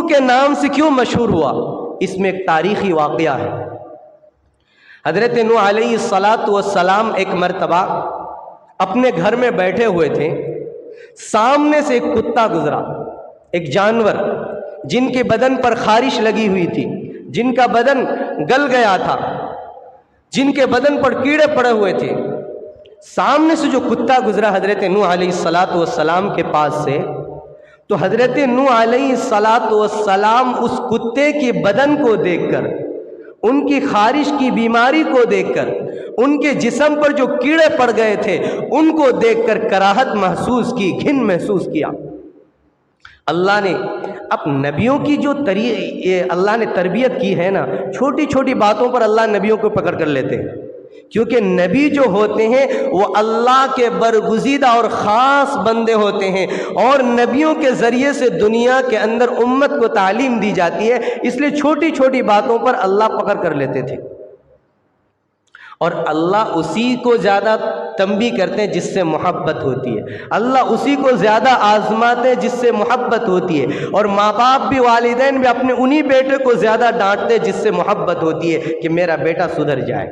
نوح کے نام سے کیوں مشہور ہوا؟ اس میں ایک تاریخی واقعہ ہے۔ حضرت نوح علیہ الصلاۃ والسلام ایک مرتبہ اپنے گھر میں بیٹھے ہوئے تھے، سامنے سے ایک کتا گزرا، ایک جانور جن کے بدن پر خارش لگی ہوئی تھی، جن کا بدن گل گیا تھا، جن کے بدن پر کیڑے پڑے ہوئے تھے۔ سامنے سے جو کتا گزرا حضرت نوح علیہ الصلاۃ والسلام کے پاس سے، تو حضرت نوح علیہ الصلاۃ والسلام اس کتے کے بدن کو دیکھ کر، ان کی خارش کی بیماری کو دیکھ کر، ان کے جسم پر جو کیڑے پڑ گئے تھے ان کو دیکھ کر کراہت محسوس کی، گھن محسوس کیا۔ اللہ نے اب نبیوں کی جو اللہ نے تربیت کی ہے نا، چھوٹی چھوٹی باتوں پر اللہ نبیوں کو پکڑ کر لیتے ہیں، کیونکہ نبی جو ہوتے ہیں وہ اللہ کے برگزیدہ اور خاص بندے ہوتے ہیں، اور نبیوں کے ذریعے سے دنیا کے اندر امت کو تعلیم دی جاتی ہے، اس لیے چھوٹی چھوٹی باتوں پر اللہ پکڑ کر لیتے تھے۔ اور اللہ اسی کو زیادہ تنبیہ کرتے ہیں جس سے محبت ہوتی ہے، اللہ اسی کو زیادہ آزماتے ہیں جس سے محبت ہوتی ہے، اور ماں باپ بھی، والدین بھی اپنے انہی بیٹے کو زیادہ ڈانٹتے ہیں جس سے محبت ہوتی ہے کہ میرا بیٹا سدھر جائے۔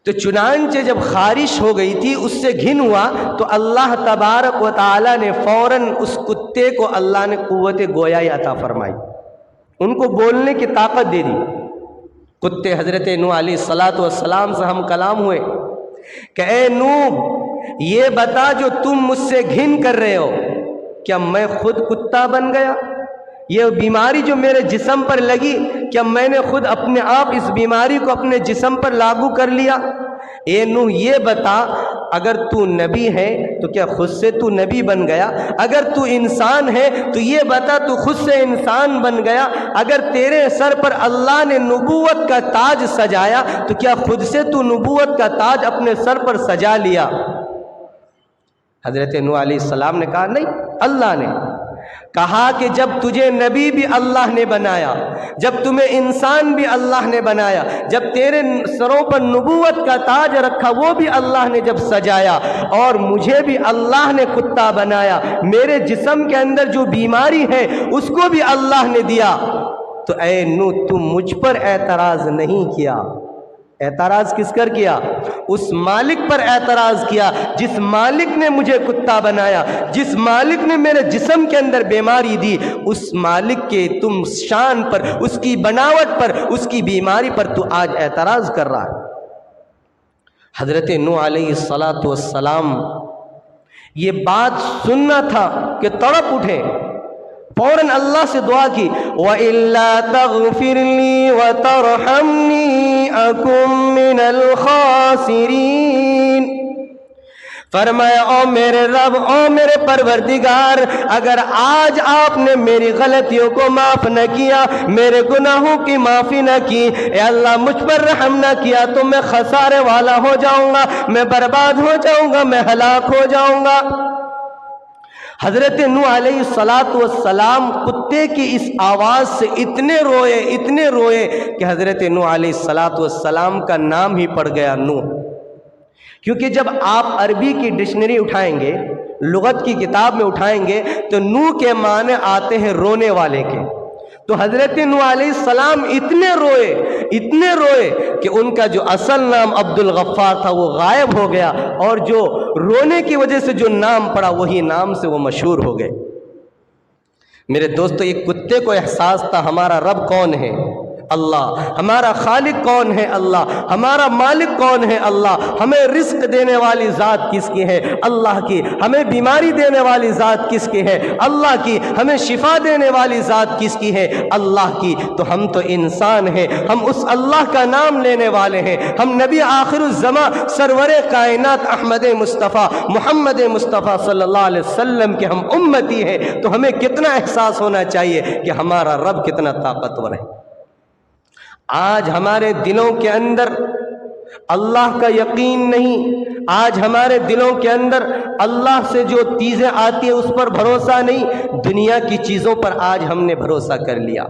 تو چنانچہ جب خارش ہو گئی تھی، اس سے گھن ہوا، تو اللہ تبارک و تعالی نے فوراً اس کتے کو اللہ نے قوت گویائی عطا فرمائی، ان کو بولنے کی طاقت دے دی۔ کتے حضرت نوح علیہ الصلاۃ والسلام سے ہم کلام ہوئے کہ اے نوح، یہ بتا جو تم مجھ سے گھن کر رہے ہو، کیا میں خود کتا بن گیا؟ یہ بیماری جو میرے جسم پر لگی، کیا میں نے خود اپنے آپ اس بیماری کو اپنے جسم پر لاگو کر لیا؟ اے نوح یہ بتا، اگر تو نبی ہے تو کیا خود سے تو نبی بن گیا؟ اگر تو انسان ہے تو یہ بتا تو خود سے انسان بن گیا؟ اگر تیرے سر پر اللہ نے نبوت کا تاج سجایا تو کیا خود سے تو نبوت کا تاج اپنے سر پر سجا لیا؟ حضرت نوح علیہ السلام نے کہا نہیں، اللہ نے کہا کہ جب تجھے نبی بھی اللہ نے بنایا، جب تمہیں انسان بھی اللہ نے بنایا، جب تیرے سروں پر نبوت کا تاج رکھا وہ بھی اللہ نے جب سجایا، اور مجھے بھی اللہ نے کتا بنایا، میرے جسم کے اندر جو بیماری ہے اس کو بھی اللہ نے دیا، تو اے نوح تم مجھ پر اعتراض نہیں کیا۔ اعتراض کس کر کیا؟ اس مالک پر اعتراض کیا جس مالک نے مجھے کتا بنایا، جس مالک نے میرے جسم کے اندر بیماری دی، اس مالک کے تم شان پر، اس کی بناوٹ پر، اس کی بیماری پر تو آج اعتراض کر رہا ہے۔ حضرت نوح علیہ الصلاۃ والسلام یہ بات سننا تھا کہ تڑپ اٹھے، فوراً اللہ سے دعا کی، وَإِلَّا تَغْفِرْ لِي وَتَرْحَمْنِي أَكُن مِّنَ الْخَاسِرِينَ۔ فرمایا او میرے رب، او میرے پروردگار، اگر آج آپ نے میری غلطیوں کو معاف نہ کیا، میرے گناہوں کی معافی نہ کی، اے اللہ مجھ پر رحم نہ کیا تو میں خسارے والا ہو جاؤں گا، میں برباد ہو جاؤں گا، میں ہلاک ہو جاؤں گا۔ حضرت نوح علیہ الصلاۃ والسلام کتے کی اس آواز سے اتنے روئے کہ حضرت نوح علیہ الصلاۃ والسلام کا نام ہی پڑ گیا نوح۔ کیونکہ جب آپ عربی کی ڈکشنری اٹھائیں گے، لغت کی کتاب میں اٹھائیں گے تو نوح کے معنی آتے ہیں رونے والے کے، تو حضرت نوح علیہ السلام اتنے روئے کہ ان کا جو اصل نام عبد الغفار تھا وہ غائب ہو گیا، اور جو رونے کی وجہ سے جو نام پڑا وہی نام سے وہ مشہور ہو گئے۔ میرے دوستو، ایک کتے کو احساس تھا ہمارا رب کون ہے؟ اللہ۔ ہمارا خالق کون ہے؟ اللہ۔ ہمارا مالک کون ہے؟ اللہ۔ ہمیں رزق دینے والی ذات کس کی ہے؟ اللہ کی۔ ہمیں بیماری دینے والی ذات کس کی ہے؟ اللہ کی۔ ہمیں شفا دینے والی ذات کس کی ہے؟ اللہ کی۔ تو ہم تو انسان ہیں، ہم اس اللہ کا نام لینے والے ہیں، ہم نبی آخر الزماں سرور کائنات احمد مصطفیٰ محمد مصطفیٰ صلی اللہ علیہ وسلم کے ہم امتی ہیں، تو ہمیں کتنا احساس ہونا چاہیے کہ ہمارا رب کتنا طاقتور ہے۔ آج ہمارے دلوں کے اندر اللہ کا یقین نہیں، آج ہمارے دلوں کے اندر اللہ سے جو چیزیں آتی ہیں اس پر بھروسہ نہیں، دنیا کی چیزوں پر آج ہم نے بھروسہ کر لیا۔